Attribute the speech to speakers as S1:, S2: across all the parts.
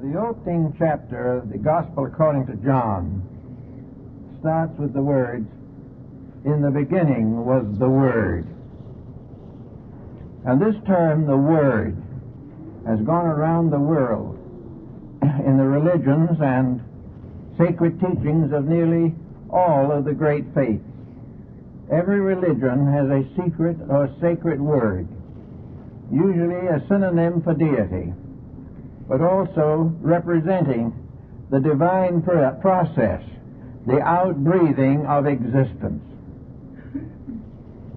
S1: The opening chapter of the Gospel according to John starts with the words, "In the beginning was the Word." And this term, the Word, has gone around the world in the religions and sacred teachings of nearly all of the great faiths. Every religion has a secret or sacred word, usually a synonym for deity, but also representing the divine process, the outbreathing of existence.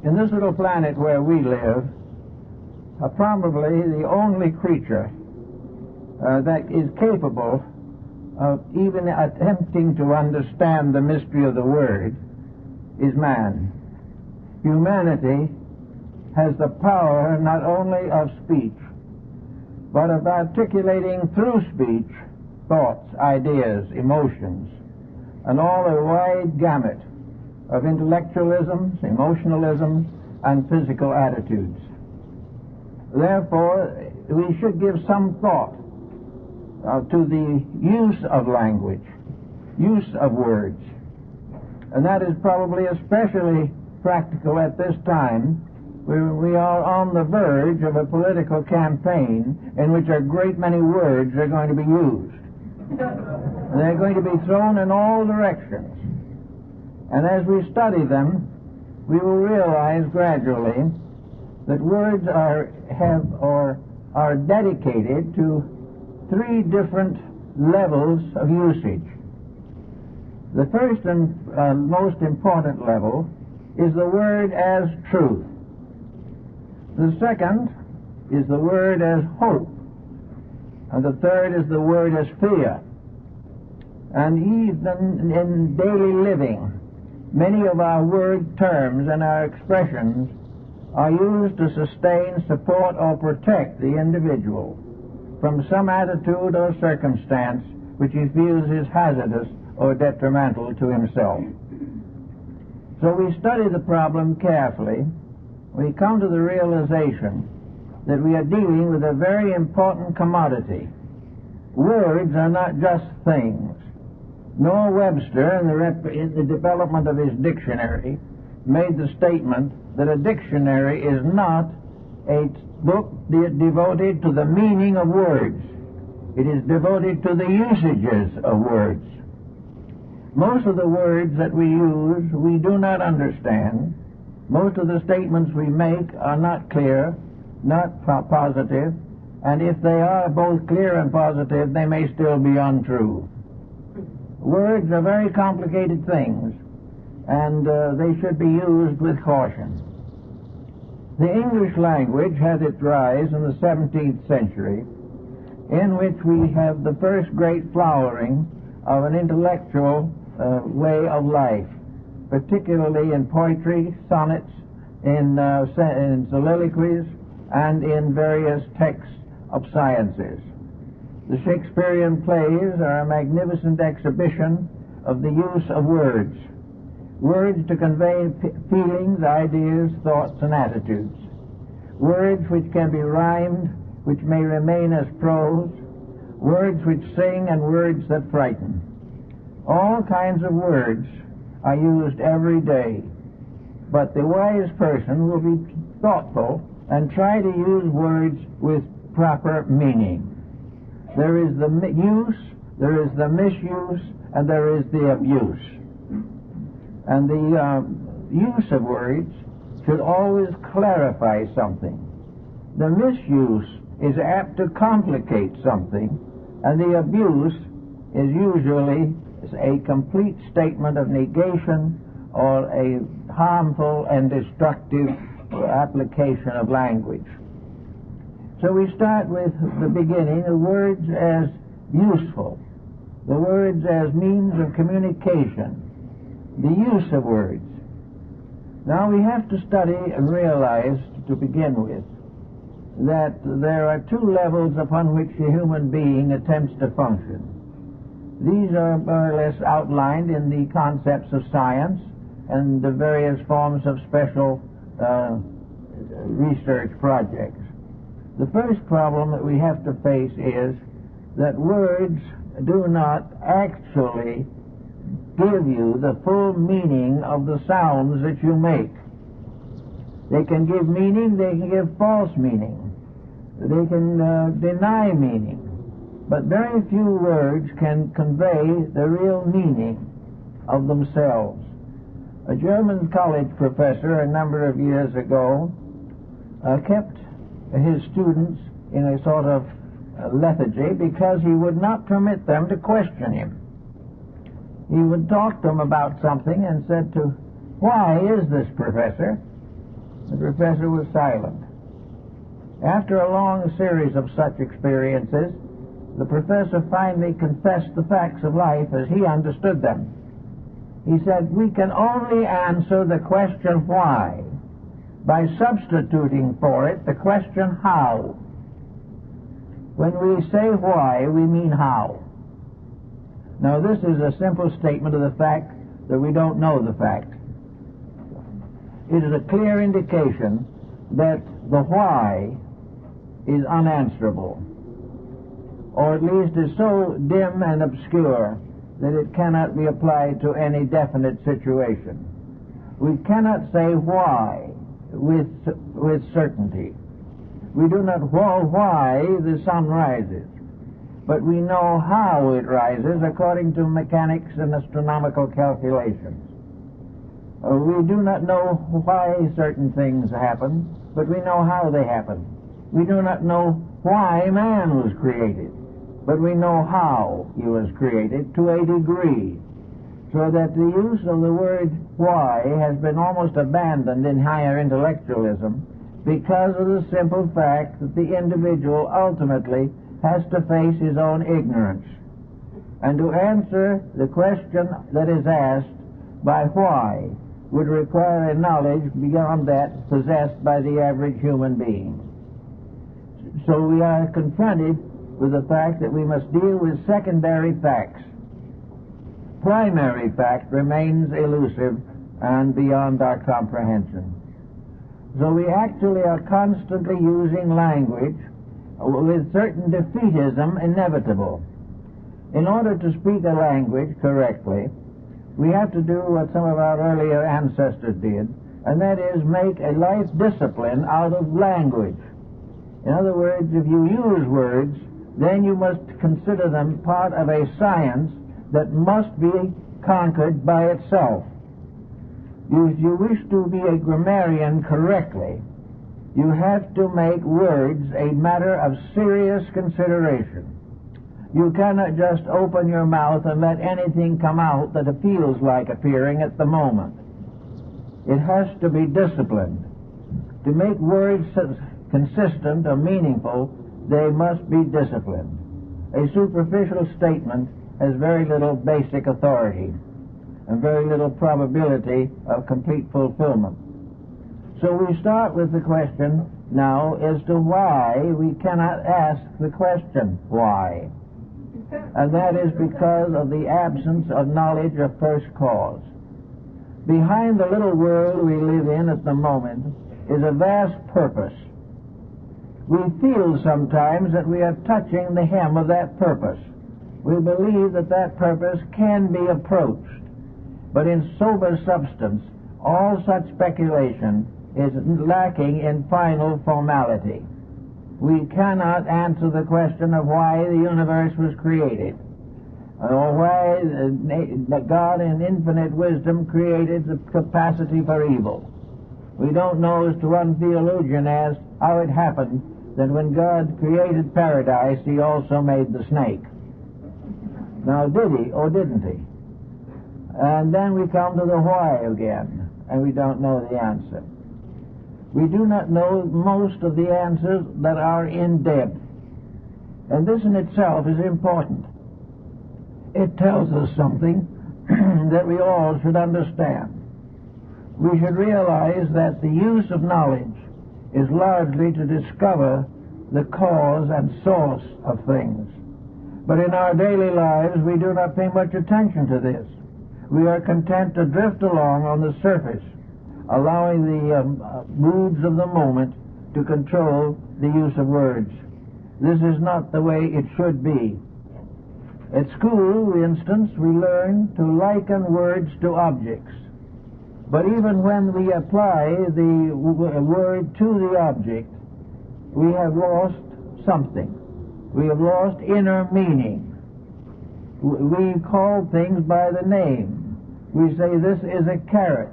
S1: In this little planet where we live, probably the only creature that is capable of even attempting to understand the mystery of the Word is man. Humanity has the power not only of speech, but of articulating through speech thoughts, ideas, emotions, and all a wide gamut of intellectualisms, emotionalisms, and physical attitudes. Therefore, we should give some thought to the use of language, use of words. And that is probably especially practical at this time, where we are on the verge of a political campaign in which a great many words are going to be used. They're going to be thrown in all directions. And as we study them, we will realize gradually that words are dedicated to three different levels of usage. The first and most important level is the word as truth. The second is the word as hope. And the third is the word as fear. And even in daily living, many of our word terms and our expressions are used to sustain, support, or protect the individual from some attitude or circumstance which he feels is hazardous or detrimental to himself. So we study the problem carefully. We come to the realization that we are dealing with a very important commodity. Words are not just things. Nor Webster, in the development of his dictionary, made the statement that a dictionary is not a book devoted to the meaning of words. It is devoted to the usages of words. Most of the words that we use, we do not understand. Most of the statements we make are not clear, not positive, and if they are both clear and positive, they may still be untrue. Words are very complicated things, and they should be used with caution. The English language had its rise in the 17th century, in which we have the first great flowering of an intellectual way of life, particularly in poetry, sonnets, in soliloquies, and in various texts of sciences. The Shakespearean plays are a magnificent exhibition of the use of words. Words to convey feelings, ideas, thoughts, and attitudes. Words which can be rhymed, which may remain as prose. Words which sing and words that frighten. All kinds of words are used every day. But the wise person will be thoughtful and try to use words with proper meaning. There is the use, there is the misuse, and there is the abuse. And the use of words should always clarify something. The misuse is apt to complicate something, and the abuse is usually a complete statement of negation or a harmful and destructive application of language. So we start with the beginning, the words as useful, the words as means of communication, the use of words. Now we have to study and realize, to begin with, that there are two levels upon which a human being attempts to function. These are more or less outlined in the concepts of science and the various forms of special research projects. The first problem that we have to face is that words do not actually give you the full meaning of the sounds that you make. They can give meaning, they can give false meaning, they can deny meaning, but very few words can convey the real meaning of themselves. A German college professor a number of years ago kept his students in a sort of lethargy because he would not permit them to question him. He would talk to them about something and said to, "Why is this, Professor?" The professor was silent. After a long series of such experiences, the professor finally confessed the facts of life as he understood them. He said, "We can only answer the question why by substituting for it the question how. When we say why, we mean how." Now, this is a simple statement of the fact that we don't know the fact. It is a clear indication that the why is unanswerable, or at least is so dim and obscure that it cannot be applied to any definite situation. We cannot say why with certainty. We do not know why the sun rises, but we know how it rises according to mechanics and astronomical calculations. We do not know why certain things happen, but we know how they happen. We do not know why man was created, but we know how he was created to a degree, so that the use of the word why has been almost abandoned in higher intellectualism because of the simple fact that the individual ultimately has to face his own ignorance. And to answer the question that is asked by why would require a knowledge beyond that possessed by the average human being. So we are confronted with the fact that we must deal with secondary facts. Primary fact remains elusive and beyond our comprehension. So we actually are constantly using language with certain defeatism inevitable. In order to speak a language correctly, we have to do what some of our earlier ancestors did, and that is make a life discipline out of language. In other words, if you use words, then you must consider them part of a science that must be conquered by itself. If you wish to be a grammarian correctly, you have to make words a matter of serious consideration. You cannot just open your mouth and let anything come out that it feels like appearing at the moment. It has to be disciplined. To make words consistent or meaningful, they must be disciplined. A superficial statement has very little basic authority and very little probability of complete fulfillment. So we start with the question now as to why we cannot ask the question why. And that is because of the absence of knowledge of first cause. Behind the little world we live in at the moment is a vast purpose. We feel sometimes that we are touching the hem of that purpose. We believe that that purpose can be approached. But in sober substance, all such speculation is lacking in final formality. We cannot answer the question of why the universe was created, or why God in infinite wisdom created the capacity for evil. We don't know, as to one theologian asked, how it happened that when God created paradise, he also made the snake. Now, did he or didn't he? And then we come to the why again, and we don't know the answer. We do not know most of the answers that are in depth. And this in itself is important. It tells us something that we all should understand. We should realize that the use of knowledge is largely to discover the cause and source of things. But in our daily lives, we do not pay much attention to this. We are content to drift along on the surface, allowing the moods of the moment to control the use of words. This is not the way it should be. At school, for instance, we learn to liken words to objects. But even when we apply the word to the object, we have lost something. We have lost inner meaning. We call things by the name. We say this is a carrot,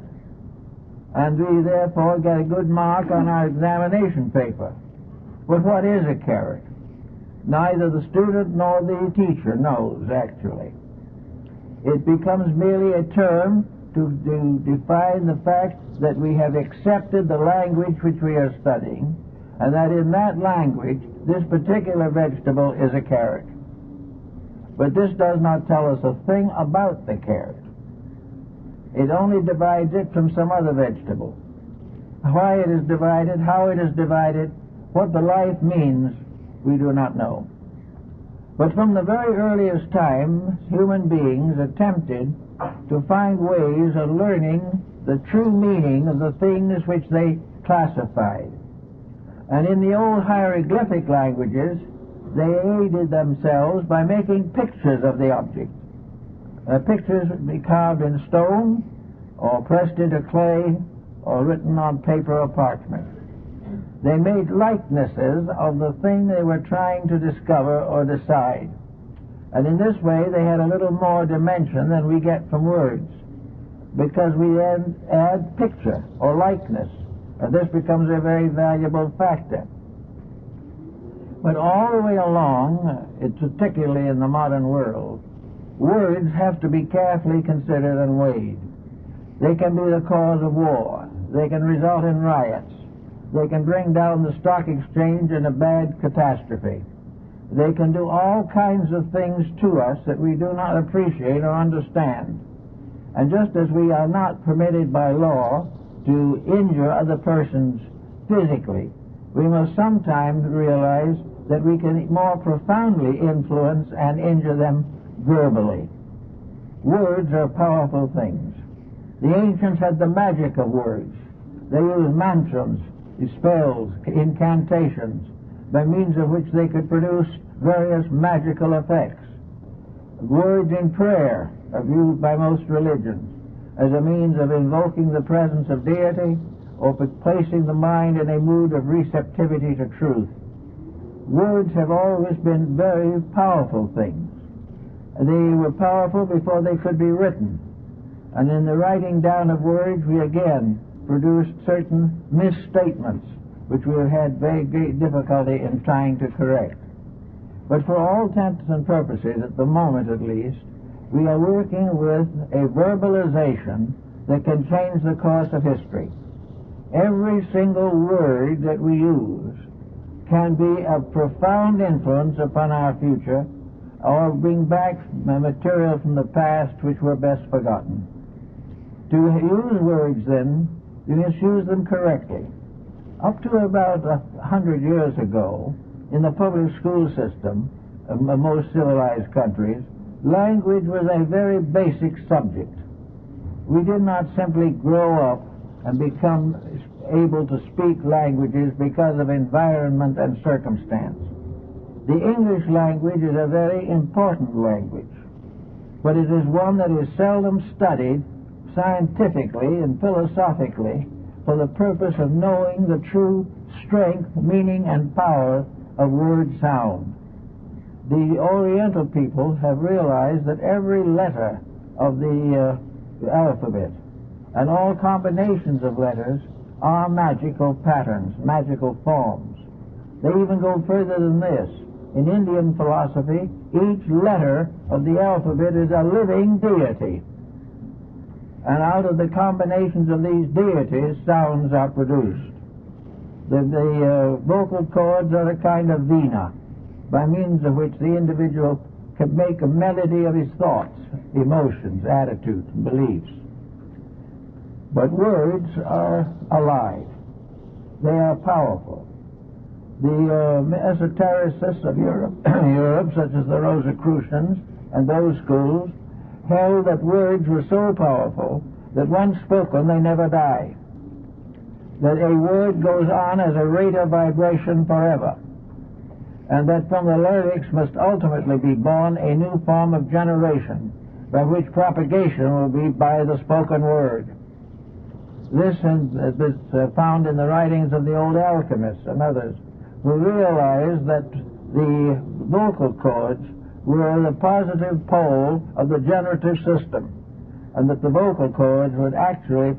S1: and we therefore get a good mark on our examination paper. But what is a carrot? Neither the student nor the teacher knows, actually. It becomes merely a term to define the fact that we have accepted the language which we are studying, and that in that language this particular vegetable is a carrot. But this does not tell us a thing about the carrot. It only divides it from some other vegetable. Why it is divided, how it is divided, what the life means, we do not know. But from the very earliest time, human beings attempted to find ways of learning the true meaning of the things which they classified. And in the old hieroglyphic languages, they aided themselves by making pictures of the object. Pictures would be carved in stone, or pressed into clay, or written on paper or parchment. They made likenesses of the thing they were trying to discover or decide. And in this way they had a little more dimension than we get from words, because we then add picture or likeness, and this becomes a very valuable factor. But all the way along, particularly in the modern world, words have to be carefully considered and weighed. They can be the cause of war. They can result in riots. They can bring down the stock exchange in a bad catastrophe. They can do all kinds of things to us that we do not appreciate or understand. And just as we are not permitted by law to injure other persons physically, we must sometimes realize that we can more profoundly influence and injure them verbally. Words are powerful things. The ancients had the magic of words. They used mantras, spells, incantations, by means of which they could produce various magical effects. Words in prayer are viewed by most religions as a means of invoking the presence of deity or placing the mind in a mood of receptivity to truth. Words have always been very powerful things. They were powerful before they could be written. And in the writing down of words, we again produced certain misstatements which we have had very great difficulty in trying to correct. But for all intents and purposes, at the moment at least, we are working with a verbalization that can change the course of history. Every single word that we use can be of profound influence upon our future, or bring back material from the past which were best forgotten. To use words, then, you must use them correctly. Up to about 100 years ago, in the public school system of most civilized countries, language was a very basic subject. We did not simply grow up and become able to speak languages because of environment and circumstance. The English language is a very important language, but it is one that is seldom studied scientifically and philosophically for the purpose of knowing the true strength, meaning, and power of word sound. The Oriental peoples have realized that every letter of the alphabet and all combinations of letters are magical patterns, magical forms. They even go further than this. In Indian philosophy, each letter of the alphabet is a living deity. And out of the combinations of these deities, sounds are produced. The vocal cords are a kind of vina, by means of which the individual can make a melody of his thoughts, emotions, attitudes, and beliefs. But words are alive. They are powerful. The esotericists of Europe, such as the Rosicrucians and those schools, held that words were so powerful that once spoken they never die. That a word goes on as a rate of vibration forever. and that from the lyrics must ultimately be born a new form of generation, by which propagation will be by the spoken word. This is found in the writings of the old alchemists and others, who realized that the vocal cords were the positive pole of the generative system, and that the vocal cords would actually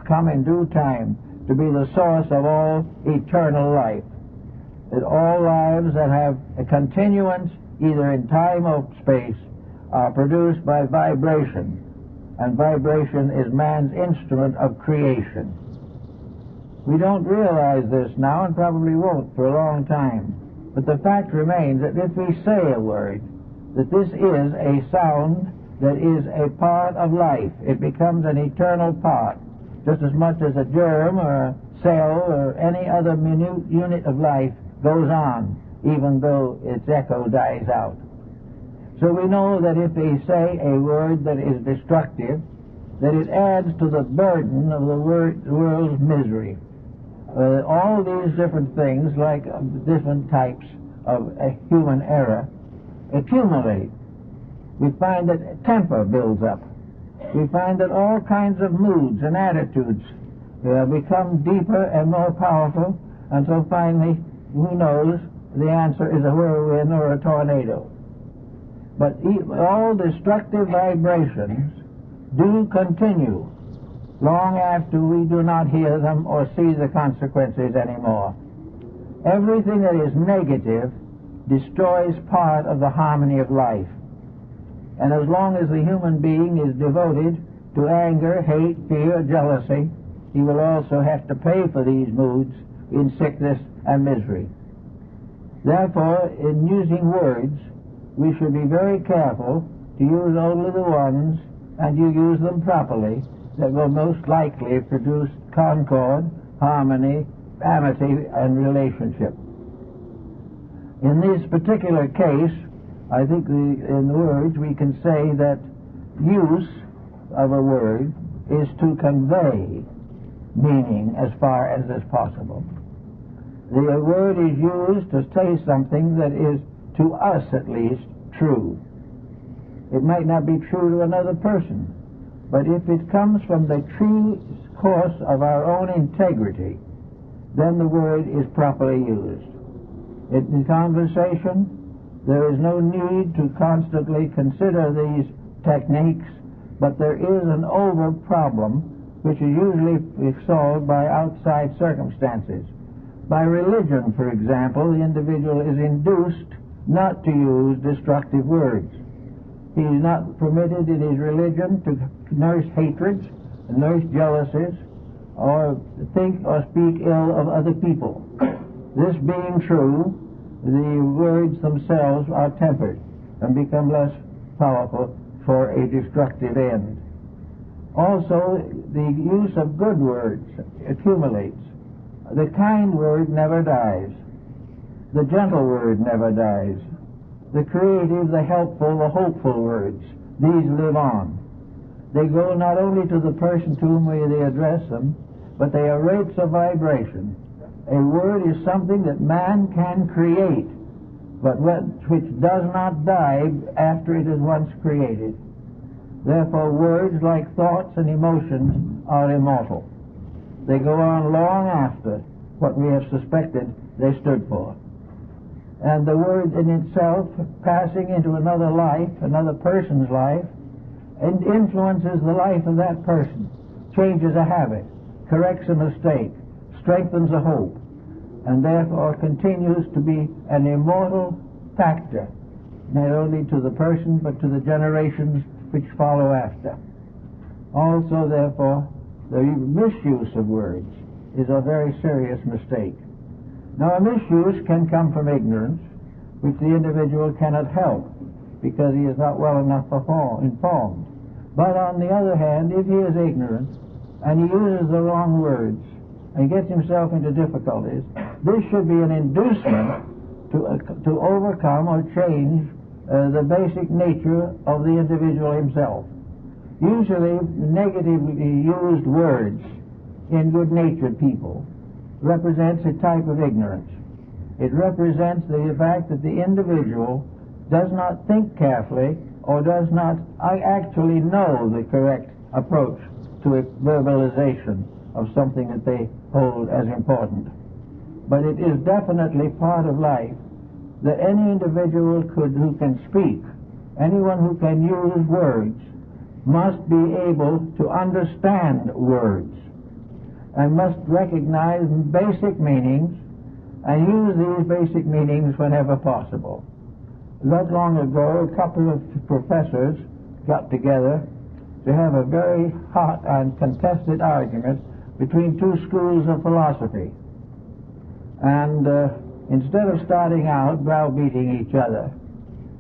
S1: come in due time to be the source of all eternal life. That all lives that have a continuance, either in time or space, are produced by vibration, and vibration is man's instrument of creation. We don't realize this now, and probably won't for a long time, but the fact remains that if we say a word, that this is a sound that is a part of life. It becomes an eternal part, just as much as a germ or a cell or any other minute unit of life goes on, even though its echo dies out. So we know that if we say a word that is destructive, that it adds to the burden of the world's misery. All these different things, like different types of human error, accumulate. We find that temper builds up. We find that all kinds of moods and attitudes become deeper and more powerful, until finally, who knows, the answer is a whirlwind or a tornado. But all destructive vibrations do continue long after we do not hear them or see the consequences anymore. Everything that is negative destroys part of the harmony of life. And as long as the human being is devoted to anger, hate, fear, jealousy, he will also have to pay for these moods in sickness and misery. Therefore, in using words, we should be very careful to use only the ones, and you use them properly, that will most likely produce concord, harmony, amity, and relationship. In this particular case, I think in the words we can say that use of a word is to convey meaning as far as is possible. The word is used to say something that is, to us at least, true. It might not be true to another person, but if it comes from the true course of our own integrity, then the word is properly used. In conversation, there is no need to constantly consider these techniques, but there is an over problem which is usually solved by outside circumstances. By religion, for example, the individual is induced not to use destructive words. He is not permitted in his religion to nurse hatreds, nurse jealousies, or think or speak ill of other people. This being true, the words themselves are tempered and become less powerful for a destructive end. Also, the use of good words accumulates. The kind word never dies. The gentle word never dies. The creative, the helpful, the hopeful words, these live on. They go not only to the person to whom they address them, but they are rates of vibration. A word is something that man can create, but which does not die after it is once created. Therefore, words, like thoughts and emotions, are immortal. They go on long after what we have suspected they stood for. And the word in itself, passing into another life, another person's life, and influences the life of that person, changes a habit, corrects a mistake, strengthens a hope, and therefore continues to be an immortal factor, not only to the person but to the generations which follow after. Also, therefore, the misuse of words is a very serious mistake. Now, a misuse can come from ignorance, which the individual cannot help, because he is not well enough informed. But on the other hand, if he is ignorant, and he uses the wrong words, and gets himself into difficulties, this should be an inducement to overcome or change the basic nature of the individual himself. Usually, negatively used words in good-natured people represents a type of ignorance. It represents the fact that the individual does not think carefully or does not actually know the correct approach to a verbalization of something that they hold as important. But it is definitely part of life that any individual who can speak, anyone who can use words, must be able to understand words and must recognize basic meanings and use these basic meanings whenever possible. Not long ago, a couple of professors got together to have a very hot and contested argument between two schools of philosophy. And instead of starting out browbeating each other,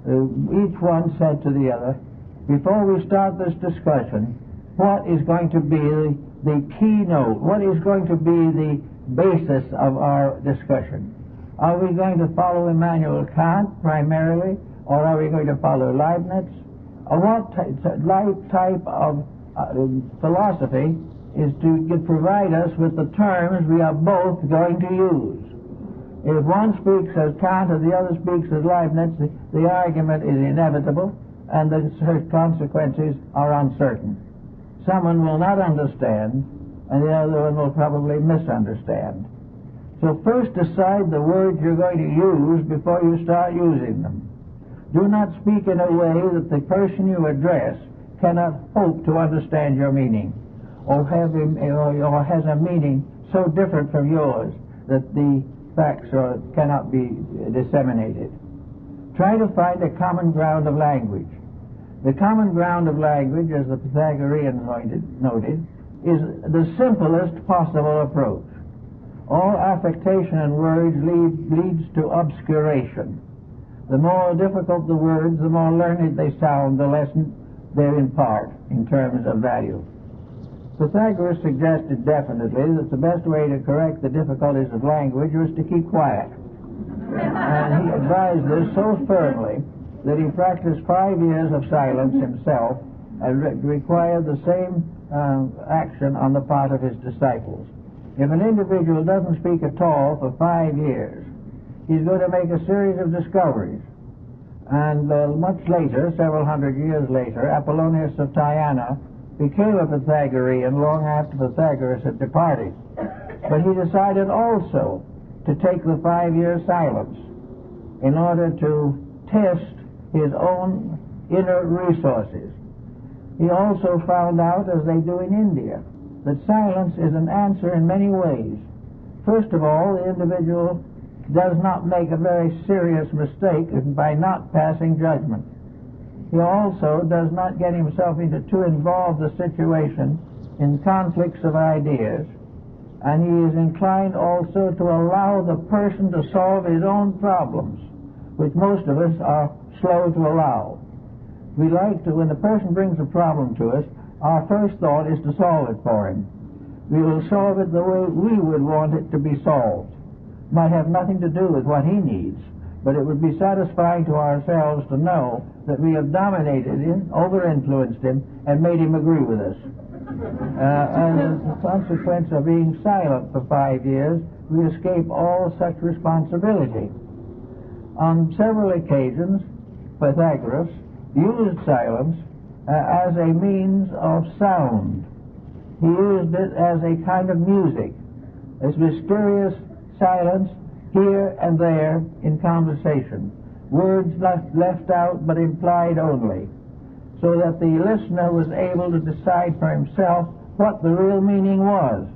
S1: each one said to the other, before we start this discussion, what is going to be the keynote? What is going to be the basis of our discussion? Are we going to follow Immanuel Kant primarily, or are we going to follow Leibniz? Or what type of philosophy is to provide us with the terms we are both going to use? If one speaks as Kant and the other speaks as Leibniz, the argument is inevitable and the consequences are uncertain. Someone will not understand and the other one will probably misunderstand. So first decide the words you're going to use before you start using them. Do not speak in a way that the person you address cannot hope to understand your meaning, or has a meaning so different from yours that the facts cannot be disseminated. Try to find a common ground of language. The common ground of language, as the Pythagoreans noted, is the simplest possible approach. All affectation in words leads to obscuration. The more difficult the words, the more learned they sound, the less they impart in terms of value. Pythagoras suggested definitely that the best way to correct the difficulties of language was to keep quiet. And he advised this so firmly that he practiced 5 years of silence himself and required the same action on the part of his disciples. If an individual doesn't speak at all for 5 years, he's going to make a series of discoveries. And much later, several hundred years later, Apollonius of Tyana became a Pythagorean long after Pythagoras had departed. But he decided also to take the 5-year silence in order to test his own inner resources. He also found out, as they do in India, that silence is an answer in many ways. First of all, the individual does not make a very serious mistake by not passing judgment. He also does not get himself into too involved a situation in conflicts of ideas, and he is inclined also to allow the person to solve his own problems, which most of us are slow to allow. We like to, when the person brings a problem to us, our first thought is to solve it for him. We will solve it the way we would want it to be solved. Might have nothing to do with what he needs, but it would be satisfying to ourselves to know that we have dominated him, over-influenced him, and made him agree with us. And as a consequence of being silent for 5 years, we escape all such responsibility. On several occasions, Pythagoras used silence as a means of sound. He used it as a kind of music, as mysterious silence here and there in conversation, words left out but implied only, so that the listener was able to decide for himself what the real meaning was,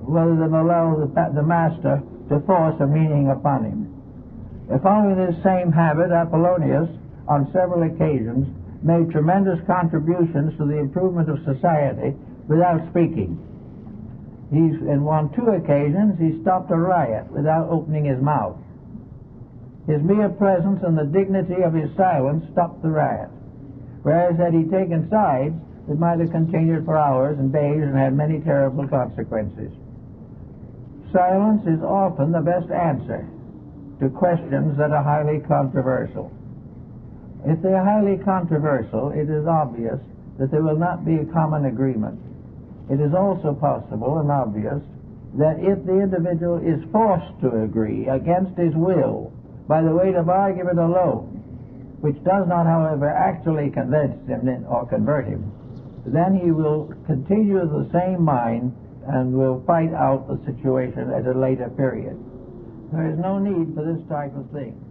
S1: rather than allow the master to force a meaning upon him. Following this same habit, Apollonius, on several occasions, made tremendous contributions to the improvement of society without speaking. On 2 occasions, he stopped a riot without opening his mouth. His mere presence and the dignity of his silence stopped the riot, whereas had he taken sides, it might have continued for hours and days and had many terrible consequences. Silence is often the best answer to questions that are highly controversial. If they are highly controversial, it is obvious that there will not be a common agreement. It is also possible and obvious that if the individual is forced to agree against his will by the weight of argument alone, which does not, however, actually convince him or convert him, then he will continue the same mind and will fight out the situation at a later period. There is no need for this type of thing.